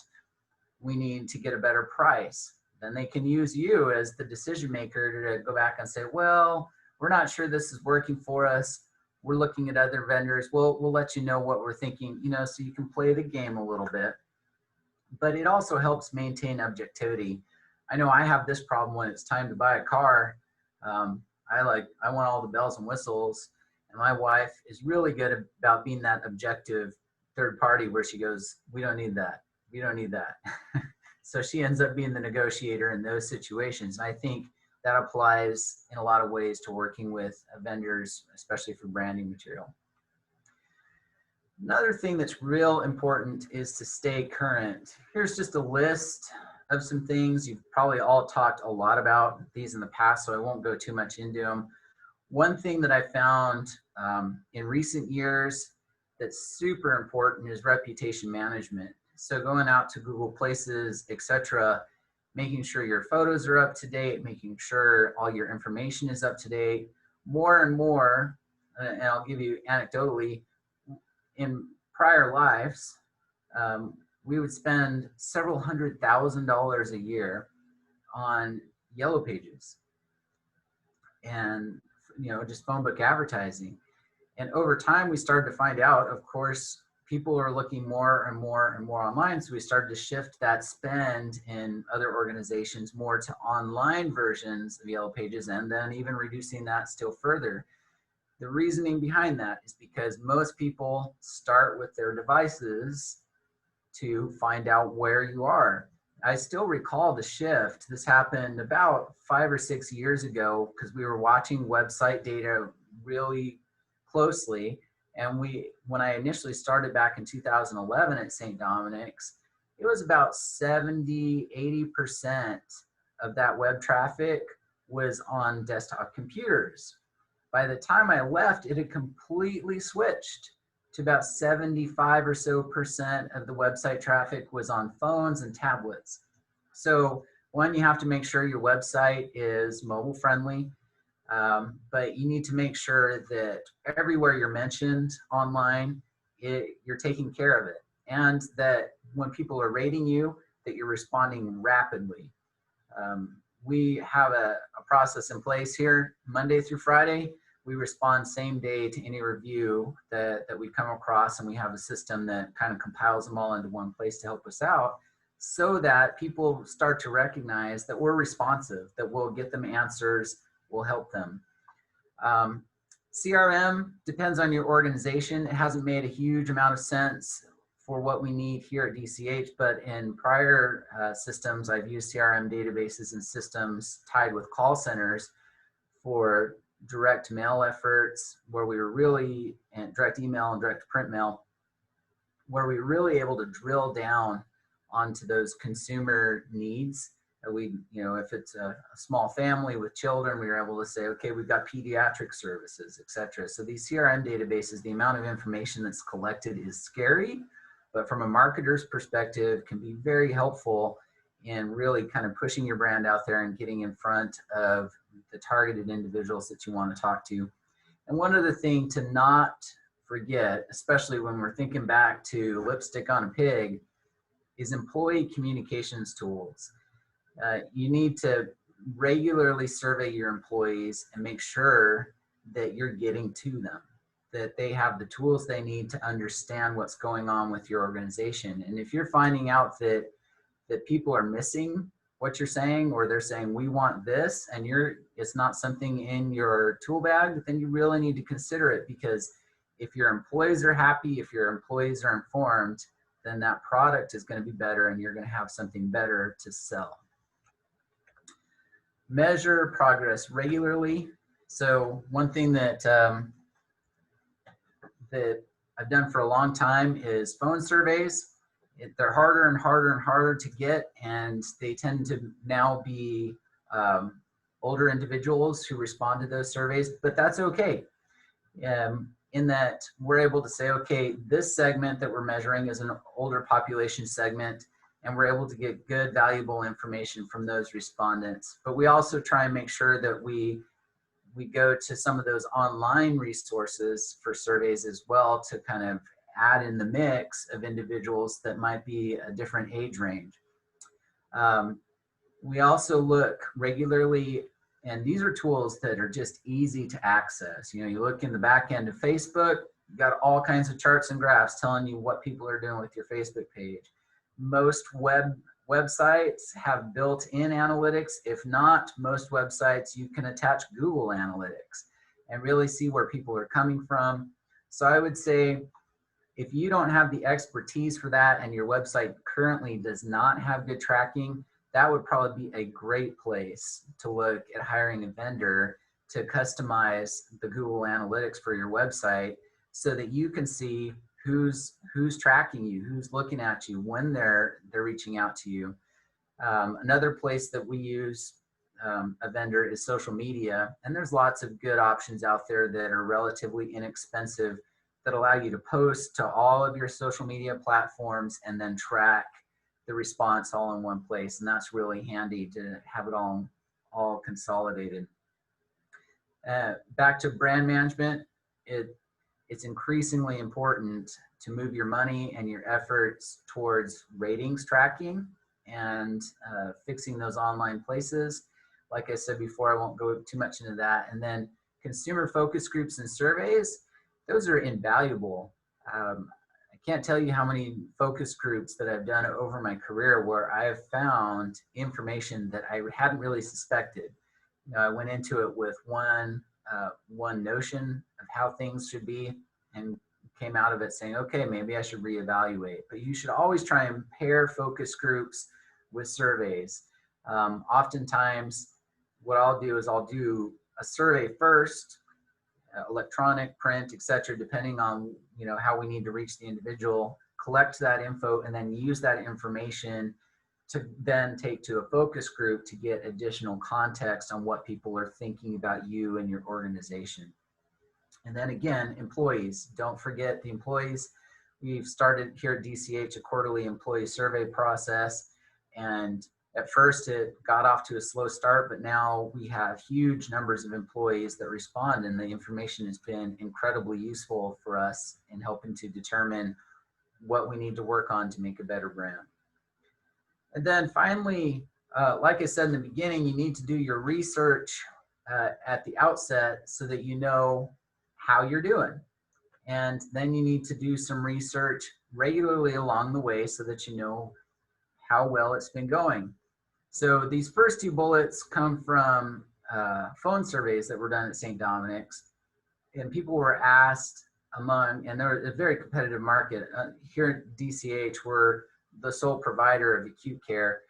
we need to get a better price. Then they can use you as the decision maker to go back and say, well, we're not sure this is working for us. We're looking at other vendors. We'll let you know what we're thinking, so you can play the game a little bit. But it also helps maintain objectivity. I know I have this problem when it's time to buy a car. I want all the bells and whistles, and my wife is really good about being that objective third party where she goes, we don't need that. We don't need that. So she ends up being the negotiator in those situations. And I think that applies in a lot of ways to working with vendors, especially for branding material. Another thing that's real important is to stay current. Here's just a list of some things. You've probably all talked a lot about these in the past, so I won't go too much into them. One thing that I found in recent years that's super important is reputation management. So going out to Google Places, etc., making sure your photos are up to date, making sure all your information is up to date. More and more, and I'll give you anecdotally, in prior lives, we would spend several $100,000 a year on yellow pages and just phone book advertising. And over time, we started to find out, of course, people are looking more and more and more online. So we started to shift that spend in other organizations more to online versions of yellow pages, and then even reducing that still further. The reasoning behind that is because most people start with their devices to find out where you are. I still recall the shift. This happened about 5 or 6 years ago because we were watching website data really closely. And when I initially started back in 2011 at St. Dominic's, it was about 70–80% of that web traffic was on desktop computers. By the time I left, it had completely switched to about 75% or so of the website traffic was on phones and tablets. So one, you have to make sure your website is mobile friendly, but you need to make sure that everywhere you're mentioned online, you're taking care of it. And that when people are rating you, that you're responding rapidly. We have a process in place here, Monday through Friday. We respond same day to any review that we come across, and we have a system that kind of compiles them all into one place to help us out so that people start to recognize that we're responsive, that we'll get them answers, we'll help them. CRM depends on your organization. It hasn't made a huge amount of sense for what we need here at DCH, but in prior systems, I've used CRM databases and systems tied with call centers for direct mail efforts, where we were really, and direct email and direct print mail, where we were really able to drill down onto those consumer needs. If it's a small family with children, we were able to say, okay, we've got pediatric services, etc. So these CRM databases, the amount of information that's collected is scary, but from a marketer's perspective, can be very helpful in really kind of pushing your brand out there and getting in front of the targeted individuals that you want to talk to. And one other thing to not forget, especially when we're thinking back to lipstick on a pig, is employee communications tools. You need to regularly survey your employees and make sure that you're getting to them, that they have the tools they need to understand what's going on with your organization. And if you're finding out that people are missing what you're saying, or they're saying, we want this, and it's not something in your tool bag, then you really need to consider it, because if your employees are happy, if your employees are informed, then that product is going to be better and you're going to have something better to sell. Measure progress regularly. So one thing that that I've done for a long time is phone surveys. They're harder and harder and harder to get, and they tend to now be older individuals who respond to those surveys, but that's okay. In that we're able to say, okay, this segment that we're measuring is an older population segment, and we're able to get good, valuable information from those respondents. But we also try and make sure that we go to some of those online resources for surveys as well, to kind of add in the mix of individuals that might be a different age range. We also look regularly, and these are tools that are just easy to access. You look in the back end of Facebook, you got all kinds of charts and graphs telling you what people are doing with your Facebook page. Most websites have built-in analytics. If not, most websites, you can attach Google Analytics and really see where people are coming from. So I would say, if you don't have the expertise for that and your website currently does not have good tracking, that would probably be a great place to look at hiring a vendor to customize the Google Analytics for your website so that you can see who's tracking you, who's looking at you when they're reaching out to you. Another place that we use a vendor is social media, and there's lots of good options out there that are relatively inexpensive that allow you to post to all of your social media platforms and then track the response all in one place. And that's really handy to have it all consolidated. Back to brand management, it's increasingly important to move your money and your efforts towards ratings tracking and fixing those online places. Like I said before, I won't go too much into that. And then consumer focus groups and surveys, those are invaluable. I can't tell you how many focus groups that I've done over my career where I have found information that I hadn't really suspected. You know, I went into it with one notion of how things should be and came out of it saying, okay, maybe I should reevaluate. But you should always try and pair focus groups with surveys. Oftentimes, what I'll do is I'll do a survey first, electronic, print, etc., depending on how we need to reach the individual, collect that info, and then use that information to then take to a focus group to get additional context on what people are thinking about you and your organization. And then again, employees, don't forget the employees. We've started here at DCH a quarterly employee survey process, and at first it got off to a slow start, but now we have huge numbers of employees that respond, and the information has been incredibly useful for us in helping to determine what we need to work on to make a better brand. And then finally, like I said in the beginning, you need to do your research at the outset so that you know how you're doing. And then you need to do some research regularly along the way so that you know how well it's been going. So these first two bullets come from phone surveys that were done at St. Dominic's, and people were asked and they're a very competitive market. Here at DCH, we're the sole provider of acute care,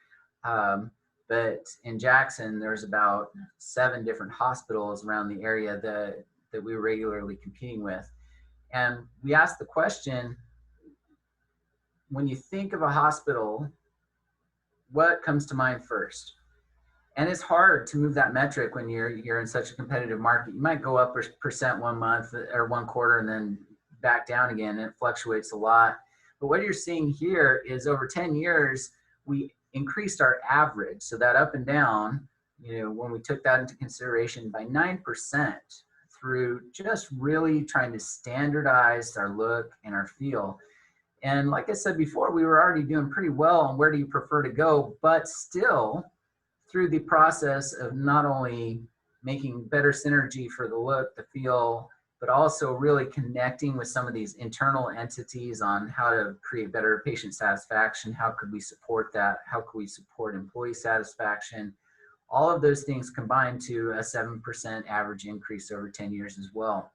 but in Jackson, there's about 7 different hospitals around the area that we were regularly competing with. And we asked the question, when you think of a hospital, what comes to mind first? And it's hard to move that metric when you're in such a competitive market. You might go up a percent one month or one quarter and then back down again. It fluctuates a lot. But what you're seeing here is over 10 years, we increased our average. So that up and down, when we took that into consideration, by 9% through just really trying to standardize our look and our feel. And like I said before, we were already doing pretty well on where do you prefer to go, but still through the process of not only making better synergy for the look, the feel, but also really connecting with some of these internal entities on how to create better patient satisfaction. How could we support that? How could we support employee satisfaction? All of those things combined to a 7% average increase over 10 years as well.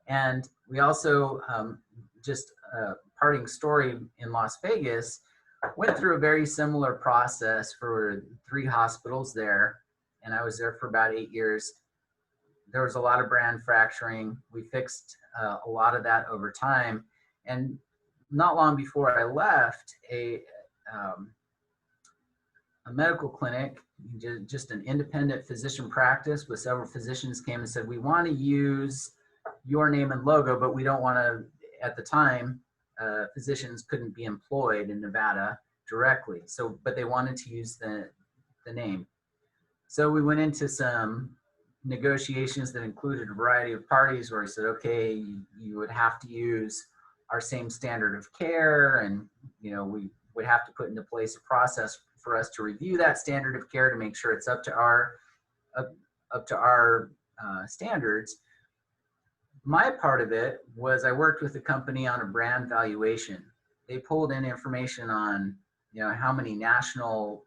And we also, just a parting story, in Las Vegas, went through a very similar process for 3 hospitals there. And I was there for about 8 years. There was a lot of brand fracturing. We fixed a lot of that over time. And not long before I left, a medical clinic, just an independent physician practice with several physicians, came and said, we want to use your name and logo, but we don't want to, at the time, physicians couldn't be employed in Nevada directly. So, but they wanted to use the name. So we went into some negotiations that included a variety of parties where we said, okay, you would have to use our same standard of care, and we would have to put into place a process for us to review that standard of care to make sure it's up to our standards. My part of it was I worked with the company on a brand valuation. They pulled in information on how many national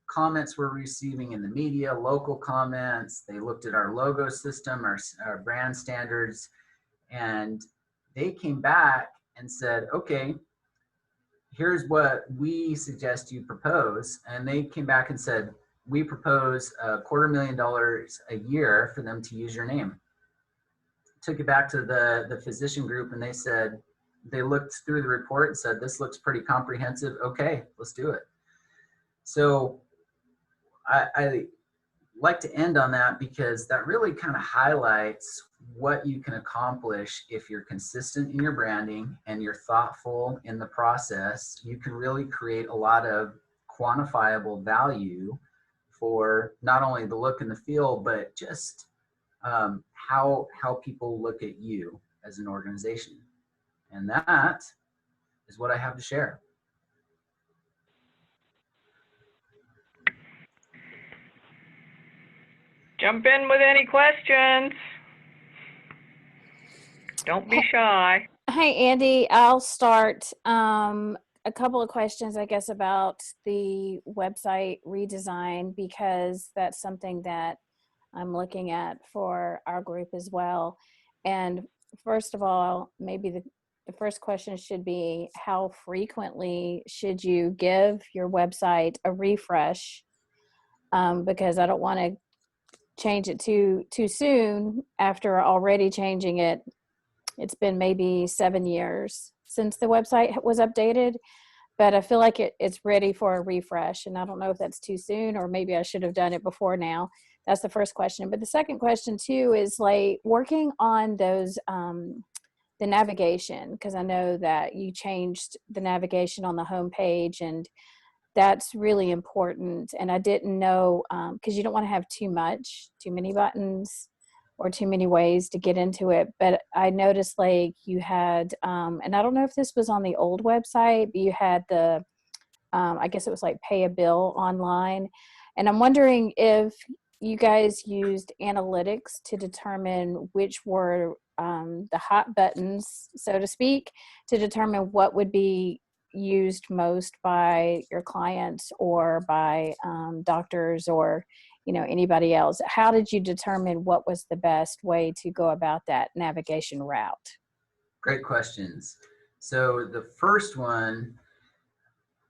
comments we're receiving in the media, local comments. They looked at our logo system, our brand standards, and they came back and said, okay, here's what we suggest you propose. And they came back and said, we propose $250,000 a year for them to use your name. Took it back to the physician group, and they said, they looked through the report and said, this looks pretty comprehensive. Okay, let's do it. So I like to end on that, because that really kind of highlights what you can accomplish if you're consistent in your branding and you're thoughtful in the process. You can really create a lot of quantifiable value for not only the look and the feel, but just how people look at you as an organization. And that is what I have to share. Jump in with any questions. Don't be shy. Hey, Andy, I'll start. A couple of questions, I guess, about the website redesign, because that's something that I'm looking at for our group as well. And first of all, maybe the first question should be, how frequently should you give your website a refresh? Because I don't want to change it too soon after already changing it. It's been maybe 7 years since the website was updated, but I feel like it's ready for a refresh. And I don't know if that's too soon, or maybe I should have done it before now. That's the first question. But the second question too is like working on those, the navigation, because I know that you changed the navigation on the homepage, and that's really important. And I didn't know, because you don't want to have too many buttons or too many ways to get into it. But I noticed like you had, and I don't know if this was on the old website, but you had the, I guess it was like pay a bill online. And I'm wondering if you guys used analytics to determine which were the hot buttons, so to speak, to determine what would be used most by your clients or by doctors or anybody else. How did you determine what was the best way to go about that navigation route? Great questions. So the first one,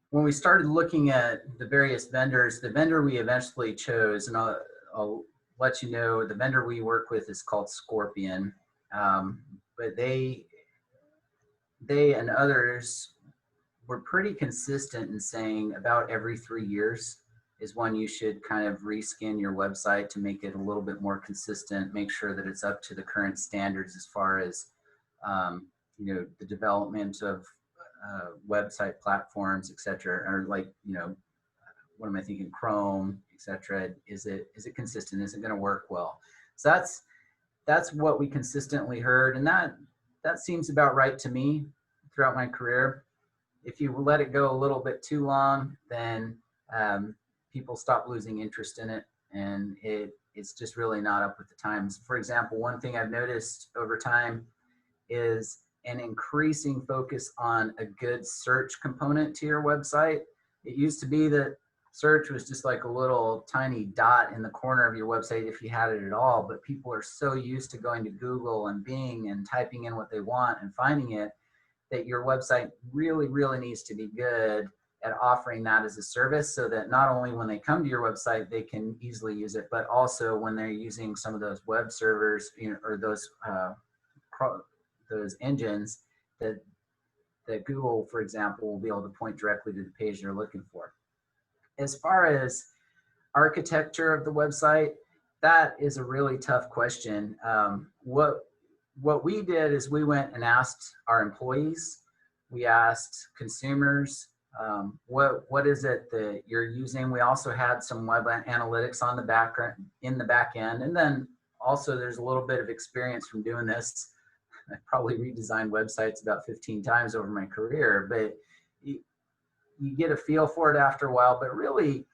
when we started looking at the various vendors, the vendor we eventually chose, and I'll let you know, the vendor we work with is called Scorpion, but they and others were pretty consistent in saying about every 3 years is when you should kind of reskin your website to make it a little bit more consistent, make sure that it's up to the current standards as far as the development of website platforms, et cetera, or like, what am I thinking, Chrome, et cetera. Is it consistent? Is it going to work well? So that's what we consistently heard, and that seems about right to me throughout my career. If you let it go a little bit too long, then people stop losing interest in it, and it's just really not up with the times. For example, one thing I've noticed over time is an increasing focus on a good search component to your website. It used to be that search was just like a little tiny dot in the corner of your website if you had it at all, but people are so used to going to Google and Bing and typing in what they want and finding it, that your website really, really needs to be good at offering that as a service, so that not only when they come to your website, they can easily use it, but also when they're using some of those web servers, or those engines, that Google, for example, will be able to point directly to the page they're looking for. As far as architecture of the website, that is a really tough question. What we did is we went and asked our employees, we asked consumers, what is it that you're using? We also had some web analytics on the back end, and then also there's a little bit of experience from doing this. I've probably redesigned websites about 15 times over my career, but you get a feel for it after a while. But really,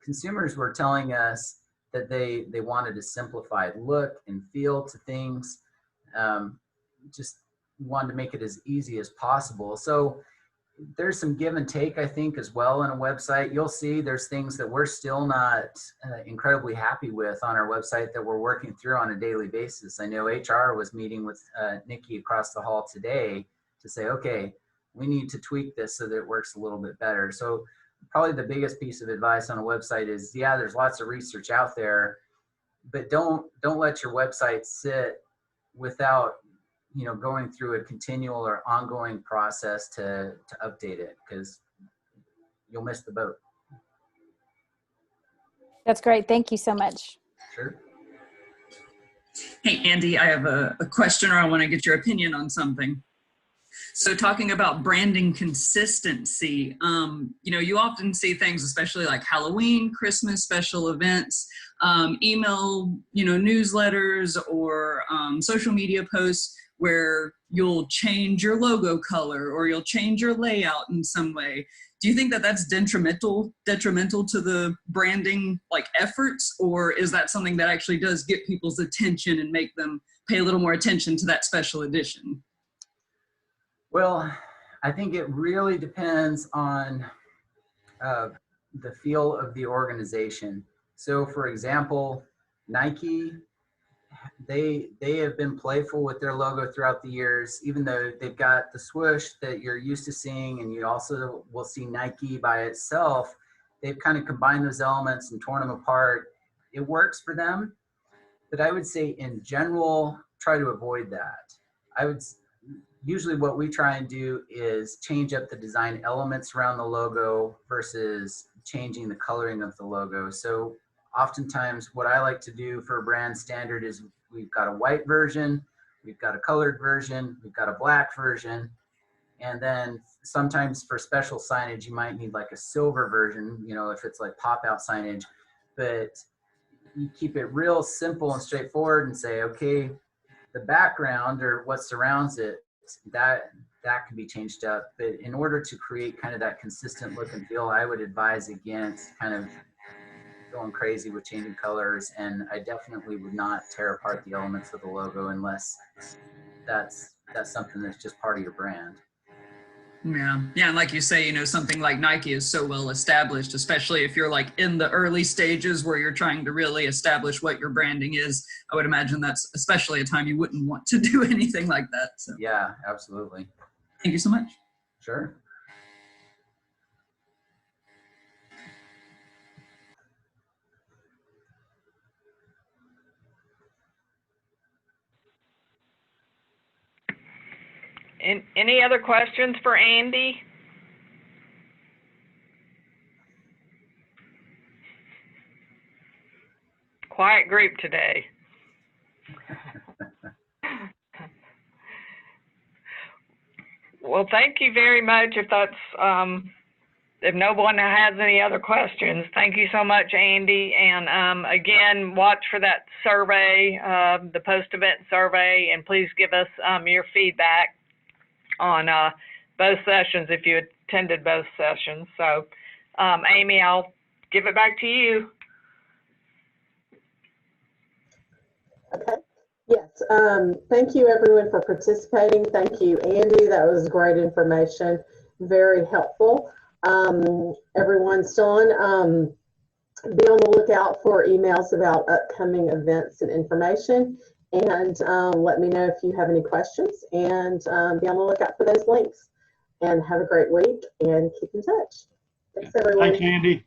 consumers were telling us that they wanted a simplified look and feel to things. Just wanted to make it as easy as possible. So there's some give and take, I think, as well in a website. You'll see there's things that we're still not incredibly happy with on our website that we're working through on a daily basis. I know HR was meeting with Nikki across the hall today to say, okay, we need to tweak this so that it works a little bit better. So probably the biggest piece of advice on a website is, yeah, there's lots of research out there, but don't let your website sit without, you know, going through a continual or ongoing process to update it, because you'll miss the boat. That's great. Thank you so much. Sure. Hey, Andy, I have a question, or I want to get your opinion on something. So talking about branding consistency, you know, you often see things, especially like Halloween, Christmas, special events, email, you know, newsletters or social media posts where you'll change your logo color or you'll change your layout in some way. Do you think that that's detrimental to the branding like efforts, or is that something that actually does get people's attention and make them pay a little more attention to that special edition? Well, I think it really depends on the feel of the organization. So for example, Nike, they have been playful with their logo throughout the years, even though they've got the swoosh that you're used to seeing, and you also will see Nike by itself. They've kind of combined those elements and torn them apart. It works for them, but I would say in general, try to avoid that. Usually what we try and do is change up the design elements around the logo versus changing the coloring of the logo. So oftentimes what I like to do for a brand standard is we've got a white version, we've got a colored version, we've got a black version, and then sometimes for special signage you might need like a silver version, you know, if it's like pop-out signage. But you keep it real simple and straightforward and say, okay, the background or what surrounds it, that can be changed up. But in order to create kind of that consistent look and feel, I would advise against kind of going crazy with changing colors, and I definitely would not tear apart the elements of the logo unless that's something that's just part of your brand. Yeah, and like you say, you know, something like Nike is so well established, especially if you're like in the early stages where you're trying to really establish what your branding is. I would imagine that's especially a time you wouldn't want to do anything like that. So yeah, absolutely. Thank you so much. Sure. Any other questions for Andy? Quiet group today. Well, thank you very much. If no one has any other questions, thank you so much, Andy. And again, watch for that survey, the post-event survey, and please give us your feedback on both sessions if you attended both sessions. So, Amy, I'll give it back to you. Okay. Yes. Thank you, everyone, for participating. Thank you, Andy. That was great information. Very helpful. Everyone still on, be on the lookout for emails about upcoming events and information. And let me know if you have any questions, and be on the lookout for those links. And have a great week and keep in touch. Thanks, everyone. Thanks, Andy.